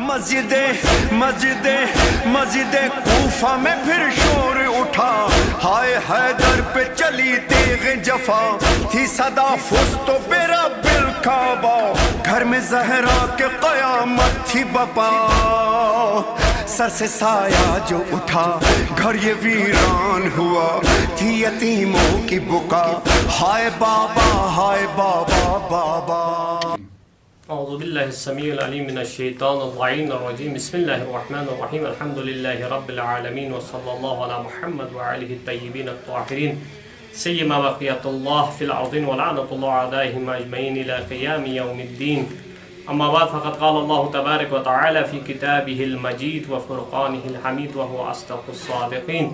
مسجد کوفہ میں پھر شور اٹھا، ہائے حیدر پہ چلی تیغ جفا، تھی صدا فزت برب الکعبہ، گھر میں زہرا کے قیامت تھی بپا، سر سے سایہ جو اٹھا گھر یہ ویران ہوا، تھی یتیموں کی بکا، ہائے بابا ہائے بابا بابا۔ اعوذ باللہ السمیع العلیم من الشیطان اللعین الرجیم، بسم اللہ الرحمن الرحیم، الحمد للہ رب العالمین، وصلی اللہ علی محمد وآلہ الطیبین الطاہرین، سیما بقیت اللہ فی الارض ولعنۃ اللہ علیہم اجمعین الی قیام یوم الدین، اما بعد فقد قال اللہ تبارک وتعالی فی کتابہ المجید وفرقانہ الحمید وهو اصدق الصادقین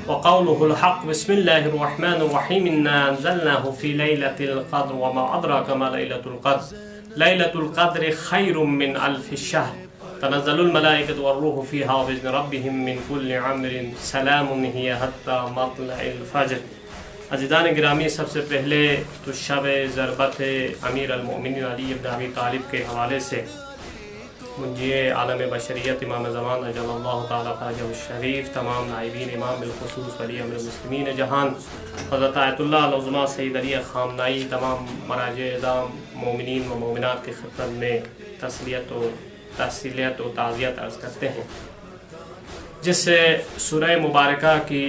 وقوله الحق، بسم اللہ الرحمن الرحیم، انا انزلناه فی لیلۃ القدر وما ادراک ما لیلۃ القدر، لیلۃ القدر خیر من الف الشہر، تنزل الملائکۃ والروح فیہا بإذن ربہم من کل امر سلام ہی حتی مطلع الفجر۔ عزیزان گرامی، سب سے پہلے تو شب ضربت امیر المؤمنین علی بن ابی طالب کے حوالے سے منجی عالم بشریت امام زمان اجل اللہ تعالیٰ فرجہ الشریف، تمام نائبین امام بالخصوص ولی امر المسلمین جہان حضرت آیت اللہ العظمیٰ سید علی خامنائی، تمام مراجع اعظام مومنین و مومنات کی خدمت میں تسلیت و تعزیت عرض کرتے ہیں۔ جس سورہ مبارکہ کی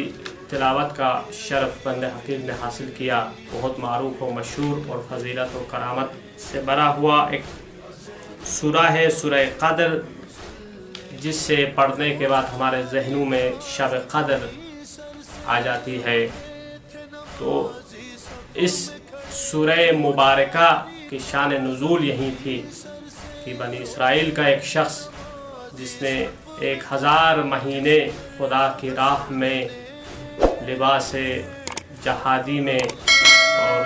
تلاوت کا شرف بند حقیر نے حاصل کیا، بہت معروف و مشہور اور فضیلت و کرامت سے بھرا ہوا ایک سورہ ہے سورہ قدر، جس سے پڑھنے کے بعد ہمارے ذہنوں میں شب قدر آ جاتی ہے۔ تو اس سورہ مبارکہ کی شان نزول یہی تھی کہ بنی اسرائیل کا ایک شخص جس نے 1000 مہینے خدا کی راہ میں لباس جہادی میں اور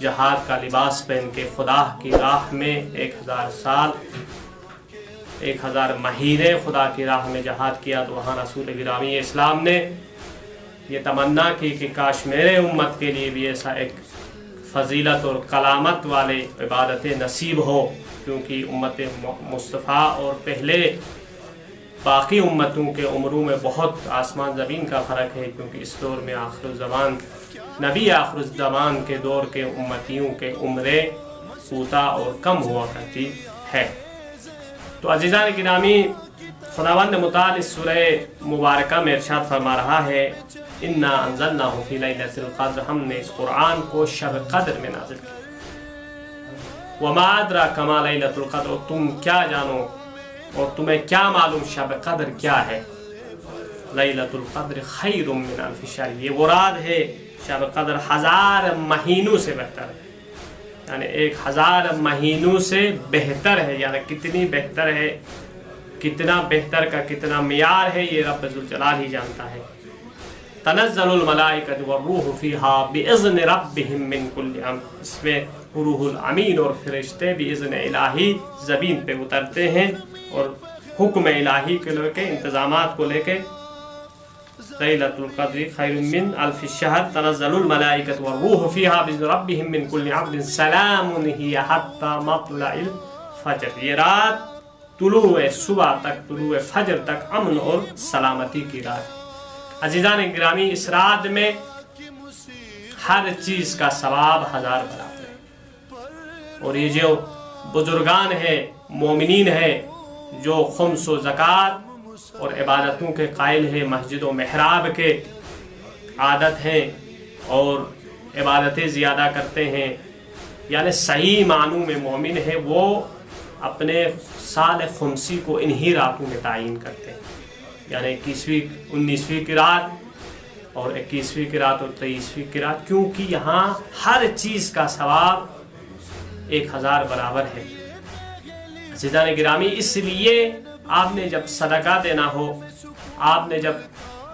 جہاد کا لباس پہن کے خدا کی راہ میں 1000 سال 1000 مہینے خدا کی راہ میں جہاد کیا، تو وہاں رسول گرامی اسلام نے یہ تمنا کی کہ کاش میرے امت کے لیے بھی ایسا ایک فضیلت اور کلامت والے عبادت نصیب ہو، کیونکہ امت مصطفیٰ اور پہلے باقی امتوں کے عمروں میں بہت آسمان زمین کا فرق ہے، کیونکہ اس دور میں آخر الزمان نبی آخر الزمان کے دور کے امتیوں کے عمریں کوتاہ اور کم ہوا کرتی ہے۔ تو عزیزان گرامی، خداوند متعال اس سورہ مبارکہ میں ارشاد فرما رہا ہے، انا انزلناہ فی لیلۃ القدر، ہم نے اس قرآن کو شب قدر میں نازل کیا، وما ادراک ما لیلۃ القدر، اور تم کیا جانو اور تمہیں کیا معلوم شب قدر کیا ہے؟ لیلۃ القدر خیر من الف شہر، یہ مراد ہے شب قدر 1000 مہینوں سے بہتر ہے، یعنی 1000 مہینوں سے بہتر ہے، یعنی کتنی بہتر ہے، کتنا بہتر کا کتنا معیار ہے یہ رب ذوالجلال ہی جانتا ہے۔ تنزل الملائکۃ والروح فیہا باذن ربہم من کل امر، اس میں روح الامین اور فرشتے باذن الہی زمین پہ اترتے ہیں اور حکم الہی کے لے کے انتظامات کو لے کے۔ لیلۃ القدر خیر من الف الشہر، تنزل الملائکۃ والروح فیہا باذن ربہم من کل امر سلام ہی حتی مطلع الفجر، یہ رات طلوع صبح تک، طلوع فجر تک امن اور سلامتی کی رات۔ عزیزان گرامی، اس رات میں ہر چیز کا ثواب 1000 برابر ہے، اور یہ جو بزرگان ہیں، مومنین ہیں، جو خمس و زکوٰۃ اور عبادتوں کے قائل ہیں، مسجد و محراب کے عادت ہیں اور عبادتیں زیادہ کرتے ہیں، یعنی صحیح معنوں میں مومن ہے، وہ اپنے سال خمسی کو انہی راتوں میں تعین کرتے ہیں، یعنی 21ویں 19ویں کی رات اور 21ویں کی رات اور 23ویں کی رات، کیونکہ یہاں ہر چیز کا ثواب 1000 برابر ہے۔ عزیزان گرامی، اس لیے آپ نے جب صدقہ دینا ہو، آپ نے جب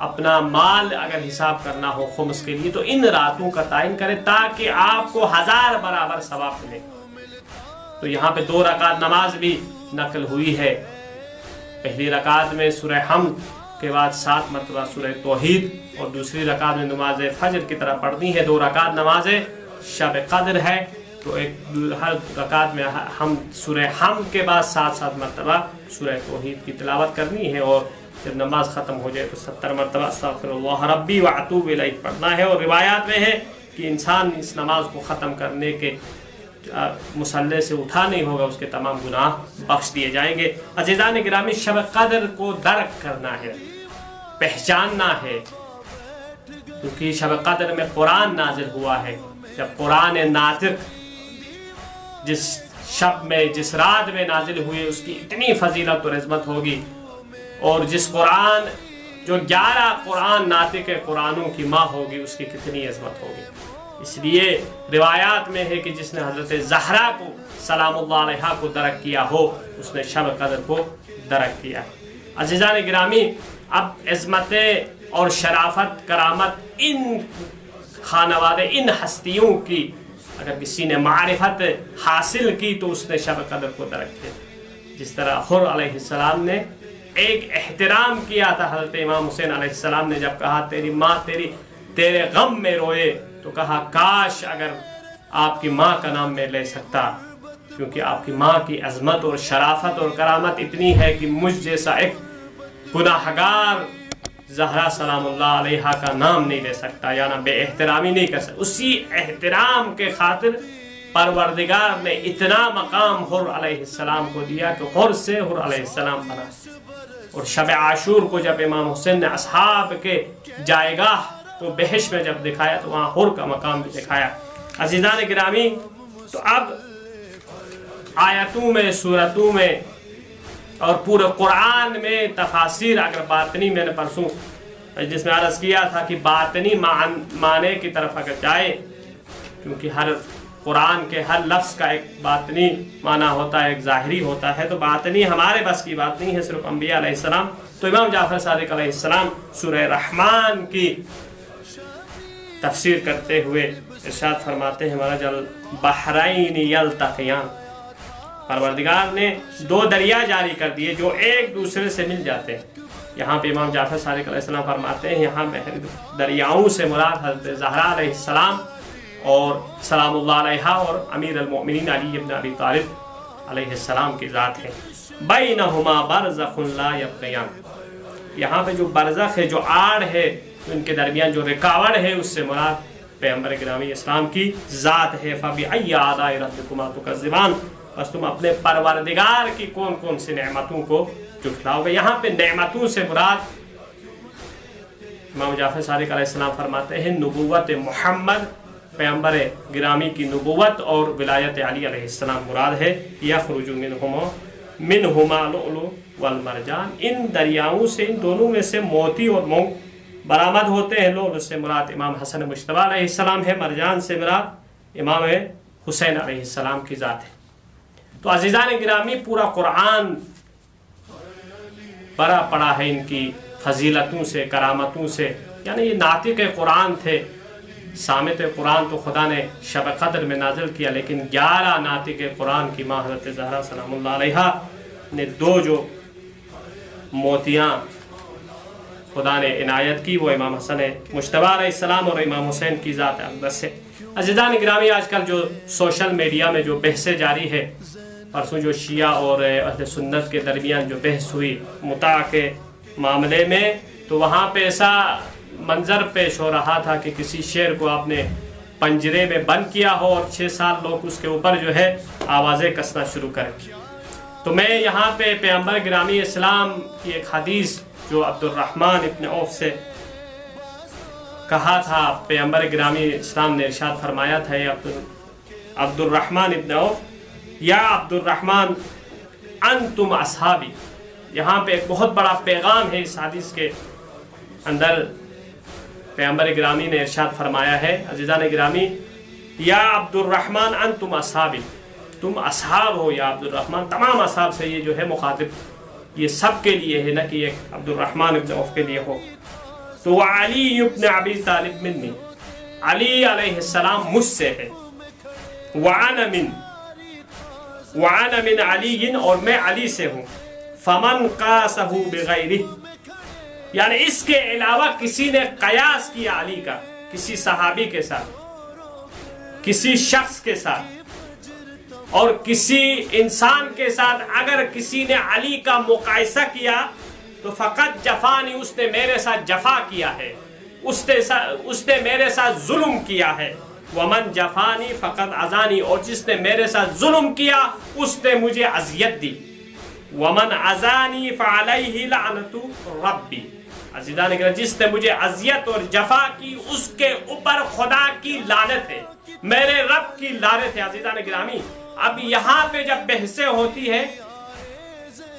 اپنا مال اگر حساب کرنا ہو خمس کے لیے، تو ان راتوں کا تعین کرے تاکہ آپ کو 1000 برابر ثواب ملے۔ تو یہاں پہ 2 رکعت نماز بھی نقل ہوئی ہے، پہلی رکعت میں سورہ حمد کے بعد 7 مرتبہ سورہ توحید، اور دوسری رکعت میں نماز فجر کی طرح پڑھنی ہے۔ 2 رکعت نماز شب قدر ہے، تو ہر رکعت میں ہم سورہ حمد کے بعد 7 مرتبہ سورہ توحید کی تلاوت کرنی ہے، اور جب نماز ختم ہو جائے تو 70 مرتبہ استغفر اللہ ربی واتوب الیہ پڑھنا ہے۔ اور روایات میں ہے کہ انسان اس نماز کو ختم کرنے کے مصلی سے اٹھا نہیں ہوگا، اس کے تمام گناہ بخش دیے جائیں گے۔ عزیزان گرامی، شب قدر کو درک کرنا ہے، پہچاننا ہے، کیونکہ شب قدر میں قرآن نازل ہوا ہے۔ جب قرآن ناطق جس شب میں جس رات میں نازل ہوئی اس کی اتنی فضیلت اور عظمت ہوگی، اور جس قرآن جو 11 قرآن ناطق قرآنوں کی ماں ہوگی اس کی کتنی عظمت ہوگی۔ اس لیے روایات میں ہے کہ جس نے حضرت زہرا کو سلام اللہ علیہا کو درک کیا ہو اس نے شب قدر کو درک کیا۔ عزیزان گرامی، اب عظمت اور شرافت کرامت ان خانوادے ان ہستیوں کی اگر کسی نے معرفت حاصل کی تو اس نے شب قدر کو درک کیا۔ جس طرح حر علیہ السلام نے ایک احترام کیا تھا حضرت امام حسین علیہ السلام نے، جب کہا تیری ماں تیرے غم میں روئے تو کہا کاش اگر آپ کی ماں کا نام میں لے سکتا، کیونکہ آپ کی ماں کی عظمت اور شرافت اور کرامت اتنی ہے کہ مجھ جیسا ایک گناہگار زہرا سلام اللہ علیہا کا نام نہیں لے سکتا، یعنی بے احترامی نہیں کر سکتا۔ اسی احترام کے خاطر پروردگار نے اتنا مقام حر علیہ السلام کو دیا کہ حر سے حر علیہ السلام بنا۔ اور شب عاشور کو جب امام حسین نے اصحاب کے جائیگاہ کو بہشت میں جب دکھایا تو وہاں حر کا مقام بھی دکھایا۔ عزیزان گرامی، تو اب آیتوں میں، سورتوں میں اور پورے قرآن میں تفاسیر اگر باطنی میں نے پرسوں جس میں عرض کیا تھا کہ باطنی معنی کی طرف اگر جائے، کیونکہ ہر قرآن کے ہر لفظ کا ایک باطنی معنی ہوتا ہے، ایک ظاہری ہوتا ہے، تو باطنی ہمارے بس کی بات نہیں ہے، صرف انبیاء علیہ السلام۔ تو امام جعفر صادق علیہ السلام سورہ رحمان کی تفسیر کرتے ہوئے ارشاد فرماتے ہیں مرج البحرین یلتقیان، پروردگار نے 2 دریا جاری کر دیے جو ایک دوسرے سے مل جاتے ہیں۔ یہاں پہ امام جعفر صادق علیہ السلام فرماتے ہیں یہاں دریاؤں سے مراد حضرت زہرا علیہ السلام اور سلام اللہ علیہا اور امیر المؤمنین علی ابن ابی طالب علیہ السلام کی ذات ہے۔ بینہما برزخ لا یبغیان، یہاں پہ جو برزخ ہے، جو آڑ ہے، ان کے درمیان جو رکاوٹ ہے، اس سے مراد پیغمبر گرامی اسلام کی ذات ہے۔ فَبِأَيِّ آلَاءِ رَبِّكُمَا تُكَذِّبَانِ، بس تم اپنے پروردگار کی کون کون سی نعمتوں کو جھٹلاؤ گے۔ یہاں پہ نعمتوں سے مراد امام جعفر صادق علیہ السلام فرماتے ہیں نبوت محمد، پیغمبر گرامی کی نبوت اور ولایت علی علیہ السلام مراد ہے۔ یخرج منہما لؤلؤ والمرجان، ان دریاؤں سے، ان دونوں میں سے موتی اور مونگ برآمد ہوتے ہیں۔ لؤلؤ سے مراد امام حسن مجتبی علیہ السلام ہے، مرجان سے مراد امام حسین علیہ السلام کی ذات ہے۔ تو عزیزان گرامی، پورا قرآن بڑا پڑا ہے ان کی فضیلتوں سے، کرامتوں سے، یعنی یہ ناطق قرآن تھے۔ صامت قرآن تو خدا نے شب قدر میں نازل کیا، لیکن 11 ناطق قرآن کی ماں حضرت زہرا سلام اللہ علیہا نے 2 جو موتیاں خدا نے عنایت کی وہ امام حسن مجتبی علیہ السلام اور امام حسین کی ذات اقدس سے۔ عزیزان گرامی، آج کل جو سوشل میڈیا میں جو بحثیں جاری ہے، پرسوں جو شیعہ اور اہل سنت کے درمیان جو بحث ہوئی متع کے معاملے میں، تو وہاں پہ ایسا منظر پیش ہو رہا تھا کہ کسی شیر کو آپ نے پنجرے میں بند کیا ہو اور 6 سال لوگ اس کے اوپر جو ہے آوازیں کسنا شروع کریں۔ تو میں یہاں پہ پیغمبر گرامی اسلام کی ایک حدیث جو عبد الرحمن ابن عوف سے کہا تھا، پیغمبر گرامی اسلام نے ارشاد فرمایا تھا، عبد الرحمن ابن عوف، یا عبد الرحمن انتم اصحابی۔ یہاں پہ ایک بہت بڑا پیغام ہے اس حدیث کے اندر۔ پیغمبر گرامی نے ارشاد فرمایا ہے، عزیزان گرامی، یا عبد الرحمن انتم اصحابی، تم اصحاب ہو یا عبد الرحمن، تمام اصحاب سے یہ جو ہے مخاطب یہ سب کے لیے ہے، نہ کہ ایک عبد الرحمن ابن عوف کے لیے ہو۔ تو علی ابن ابی طالب منی، علی علیہ السلام مجھ سے ہے، وعنا من علی، اور میں علی سے ہوں، فمن قاسہ بغیرہ، یعنی اس کے علاوہ کسی نے قیاس کیا علی کا کسی صحابی کے ساتھ، کسی شخص کے ساتھ، اور کسی انسان کے ساتھ اگر کسی نے علی کا مقایسہ کیا تو فقط جفانی، اس نے میرے ساتھ جفا کیا ہے، اس نے میرے ساتھ ظلم کیا ہے۔ ومن جفانی فقط اذانی، اور جس نے میرے ساتھ ظلم کیا اس نے مجھے اذیت دی۔ ومن اذانی فعلیہ لعنت ربی، عزیزان گرامی جس نے مجھے اذیت اور جفا کی اس کے اوپر خدا کی لعنت ہے، میرے رب کی لعنت ہے۔ عزیزان گرامی اب یہاں پہ جب بحثیں ہوتی ہے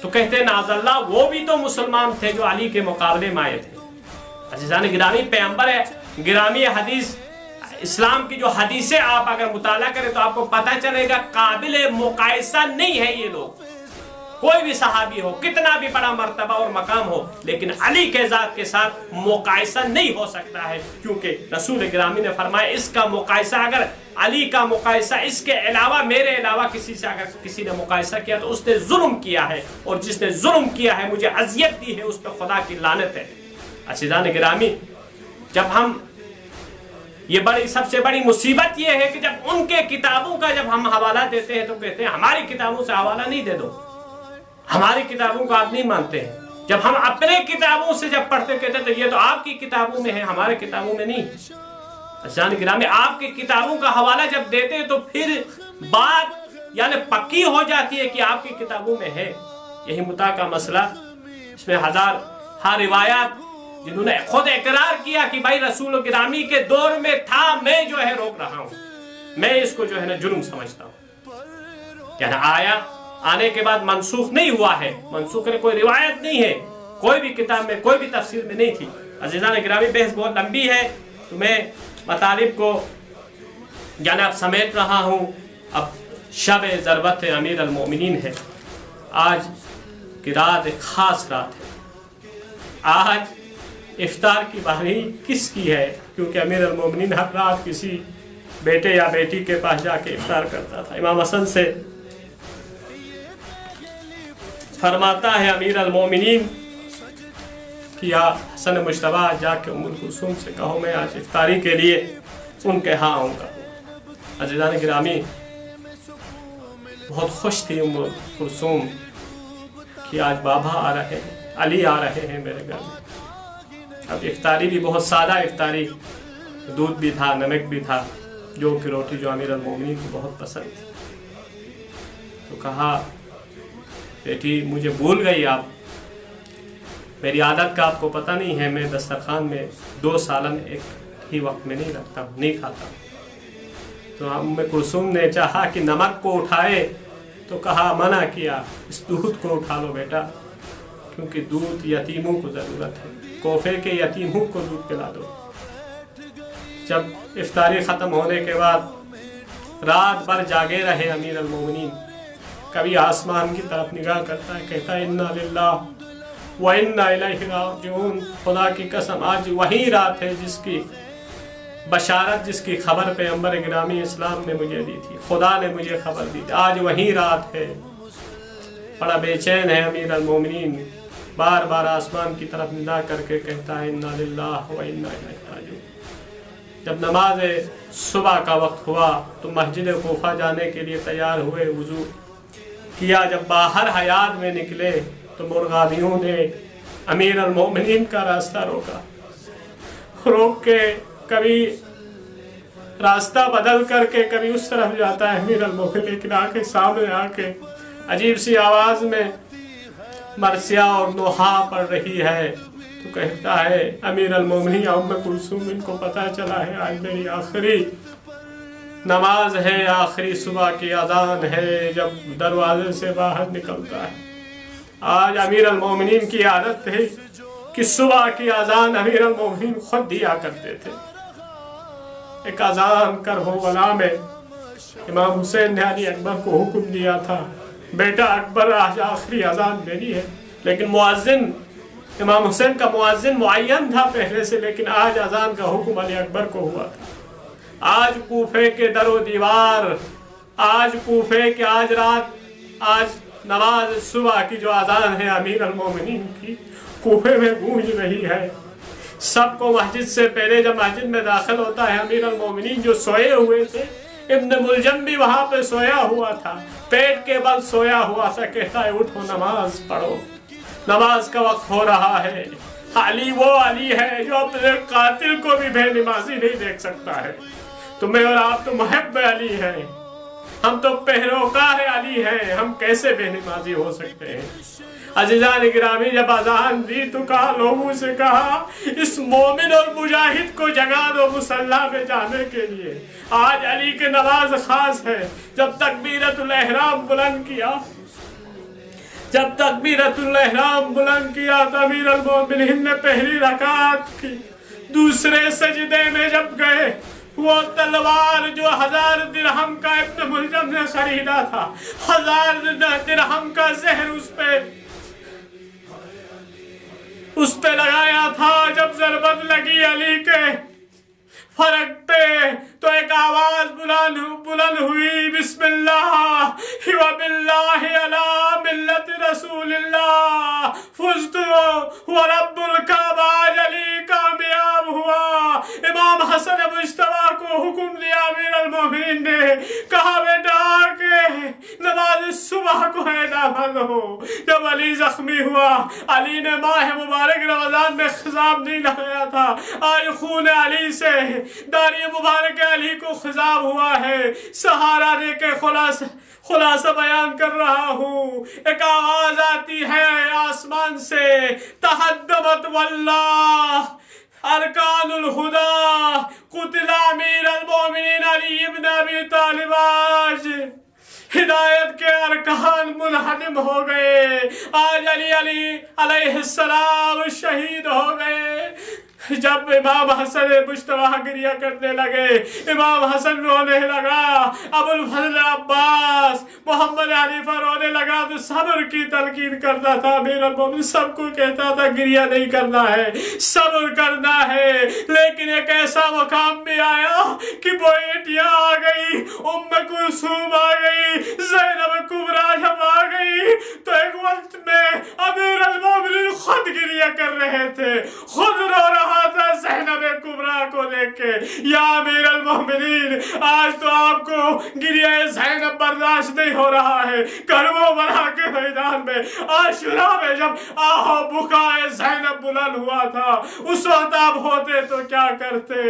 تو کہتے ہیں نعوذ اللہ وہ بھی تو مسلمان تھے جو علی کے مقابلے میں آئے تھے۔ عزیزان گرامی پیغمبر گرامی حدیث اسلام کی جو حدیثیں آپ اگر مطالعہ کریں تو آپ کو پتہ چلے گا قابل مقایسہ نہیں ہے یہ لوگ، کوئی بھی صحابی ہو کتنا بھی بڑا مرتبہ اور مقام ہو، لیکن علی کے ذات کے ساتھ مقایسہ نہیں ہو سکتا ہے، کیونکہ رسول گرامی نے فرمایا اس کا مقایسہ، اگر علی کا مقایسہ اس کے علاوہ میرے علاوہ کسی سے اگر کسی نے مقایسہ کیا تو اس نے ظلم کیا ہے، اور جس نے ظلم کیا ہے مجھے اذیت دی ہے اس پہ خدا کی لعنت ہے۔ عزیزان گرامی جب ہم یہ سب سے بڑی مصیبت یہ ہے کہ جب ان کے کتابوں کا جب ہم حوالہ دیتے ہیں تو کہتے ہیں ہماری کتابوں سے حوالہ نہیں دے دو، ہماری کتابوں کو آپ نہیں مانتے ہیں۔ جب ہم اپنے کتابوں سے جب پڑھتے کہتے ہیں تو یہ تو آپ کی کتابوں میں ہے، ہمارے کتابوں میں نہیں۔ عزیزان گرامی آپ کی کتابوں کا حوالہ جب دیتے ہیں تو پھر بات یعنی پکی ہو جاتی ہے کہ آپ کی کتابوں میں ہے۔ یہی متع کا مسئلہ، اس میں ہزارہا روایات جنہوں نے خود اقرار کیا کہ بھائی رسول گرامی کے دور میں تھا، میں جو ہے روک رہا ہوں، میں اس کو جو ہے نا جرم سمجھتا ہوں۔ یعنی آیا آنے کے بعد منسوخ نہیں ہوا ہے، منسوخ نے کوئی روایت نہیں ہے، کوئی بھی کتاب میں کوئی بھی تفسیر میں نہیں تھی۔ عزیزان گرامی بحث بہت لمبی ہے تو میں مطالب کو یعنی اب سمیٹ رہا ہوں۔ اب شب ضربت امیر المومنین ہے، آج کی رات ایک خاص رات ہے۔ آج افطار کی باری کس کی ہے؟ کیونکہ امیر المومنین ہر رات کسی بیٹے یا بیٹی کے پاس جا کے افطار کرتا تھا۔ امام حسن سے فرماتا ہے امیر المومنین کہ یا حسن مجتبیٰ جا کے ام کلثوم سے کہو میں آج افطاری کے لیے ان کے ہاں آؤں گا۔ عزیزان گرامی بہت خوش تھی ام کلثوم کہ آج بابا آ رہے ہیں، علی آ رہے ہیں میرے گھر میں۔ اب افطاری بھی بہت سادہ افطاری، دودھ بھی تھا، نمک بھی تھا، جو کی روٹی جو امیر المومنین کو بہت پسند تھی۔ تو کہا بیٹی مجھے بھول گئی آپ، میری عادت کا آپ کو پتہ نہیں ہے، میں دسترخوان میں 2 سالن ایک ہی وقت میں نہیں رکھتا ہوں، نہیں کھاتا ہوں۔ تو ام کلثوم نے چاہا کہ نمک کو اٹھائے تو کہا منع کیا، اس دودھ کو اٹھا لو بیٹا، کیونکہ دودھ یتیموں کو ضرورت ہے، کوفے کے یتیموں کو دودھ پلا دو۔ جب افطاری ختم ہونے کے بعد رات بھر جاگے رہے امیر المومنین، کبھی آسمان کی طرف نگاہ کرتا ہے، کہتا ہے انا للہ و انا الیہ راجعون، خدا کی قسم آج وہی رات ہے جس کی بشارت، جس کی خبر پیغمبر گرامی اسلام نے مجھے دی تھی، خدا نے مجھے خبر دی تھی، آج وہی رات ہے۔ بڑا بے چین ہے امیر المومنین، بار بار آسمان کی طرف نگاہ کر کے کہتا ہے انا للہ و انا الیہ راجعون۔ جب نماز صبح کا وقت ہوا تو مسجد کوفہ جانے کے لیے تیار ہوئے، وضو کیا، جب باہر حیات میں نکلے تو مرغابیوں نے امیر المومنین کا راستہ روکا، روک کے کبھی راستہ بدل کر کے کبھی اس طرف جاتا ہے امیر المومنین، لیکن آ کے سامنے آ کے عجیب سی آواز میں مرثیہ اور نوحہ پڑھ رہی ہے تو کہتا ہے امیر المومنین ام کلثوم ان کو پتہ چلا ہے آج میری آخری نماز ہے، آخری صبح کی اذان ہے۔ جب دروازے سے باہر نکلتا ہے، آج امیر المومنین کی عادت تھی کہ صبح کی اذان امیر المومنین خود دیا کرتے تھے۔ ایک اذان کربلا میں امام حسین نے علی اکبر کو حکم دیا تھا، بیٹا اکبر آج آخری اذان میری ہے، لیکن مؤذن امام حسین کا مؤذن معین تھا پہلے سے، لیکن آج اذان کا حکم علی اکبر کو ہوا تھا۔ آج کوفے کے در و دیوار، آج کوفے کے آج رات، آج نماز صبح کی جو اذان ہے امیر المومنین کی کوفے میں گونج رہی ہے۔ سب کو مسجد سے پہلے جب مسجد میں داخل ہوتا ہے امیر المومنین جو سوئے ہوئے تھے ابن ملجم بھی وہاں پہ سویا ہوا تھا، پیٹ کے بل سویا ہوا تھا، کہتا ہے اٹھو نماز پڑھو، نماز کا وقت ہو رہا ہے۔ علی وہ علی ہے جو اپنے قاتل کو بھی بے نمازی نہیں دیکھ سکتا ہے۔ تمہیں اور آپ تو محب علی ہیں، ہم تو پیروکار علی ہیں، ہم کیسے بے نمازی ہو سکتے ہیں؟ عزیزان گرامی، جب اذان دی تو کہا، لوگوں سے کہا اس مومن اور مجاہد کو جگا دو مصلی پہ جانے کے لیے۔ آج علی کے نماز خاص ہے۔ جب تکبیرۃ الاحرام بلند کیا، جب تکبیرۃ الاحرام بلند کیا تو امیر المومنین نے پہلی رکعت کی۔ دوسرے سجدے میں جب گئے، وہ تلوار جو 1000 درہم کا ابن ملجم نے خریدا تھا، 1000 درہم کا زہر اس پہ لگایا تھا، جب ضربت لگی علی کے فرق پہ تو ایک آواز بلند ہوئی، بسم اللہ وباللہ علی ملت رسول اللہ فزت ورب الکعبہ۔ علی کامیاب ہوا۔ امام حسن مجتبیٰ کو حکم دیا امیر المومنین نے، کہا بیٹا کہ نماز صبح کو ادا ہو۔ جب علی زخمی ہوا، علی نے ماہ مبارک رمضان میں خضاب نہیں لگایا تھا، آج خون علی سے داڑھی مبارک علی کو خضاب ہوا ہے۔ سہارا دے کے خلاصہ بیان کر رہا ہوں۔ ایک آواز آتی ہے آسمان سے، تحدمت واللہ ارکان الہدا قتل امیر المومنین علی ابن ابی طالب۔ آج ہدایت کے ارکان منہدم ہو گئے، آج علی علیہ السلام شہید ہو گئے۔ جب امام حسن مجتبیٰ گریہ کرنے لگے، امام حسن رونے لگا، ابو الفضل عباس محمد حنیفہ رونے لگا تو صبر کی تلقین کرتا تھا۔ امیر المومنین سب کو کہتا تھا گریہ نہیں کرنا ہے، صبر کرنا ہے۔ لیکن ایک ایسا مقام بھی آیا کہ بیٹیاں آ گئی، ام کلثوم آ گئی، زینب کبریٰ جب آ گئی تو ایک وقت میں امیر المومنین خود گریہ کر رہے تھے، خود رو رہا تھا زینب کبریٰ کو دیکھ کے۔ یا امیر المومنین، آج تو آپ کو گریہ زینب برداشت نہیں ہو رہا ہے۔ کربلا کے میدان میں عاشورہ میں جب آہو بکائے زینب بلند ہوا تھا، اس وقت آپ ہوتے تو کیا کرتے؟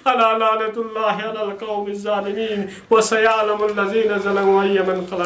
الا لعنۃ اللہ علی القوم الظالمین وسیعلم الذین ظلموا ای منقلب۔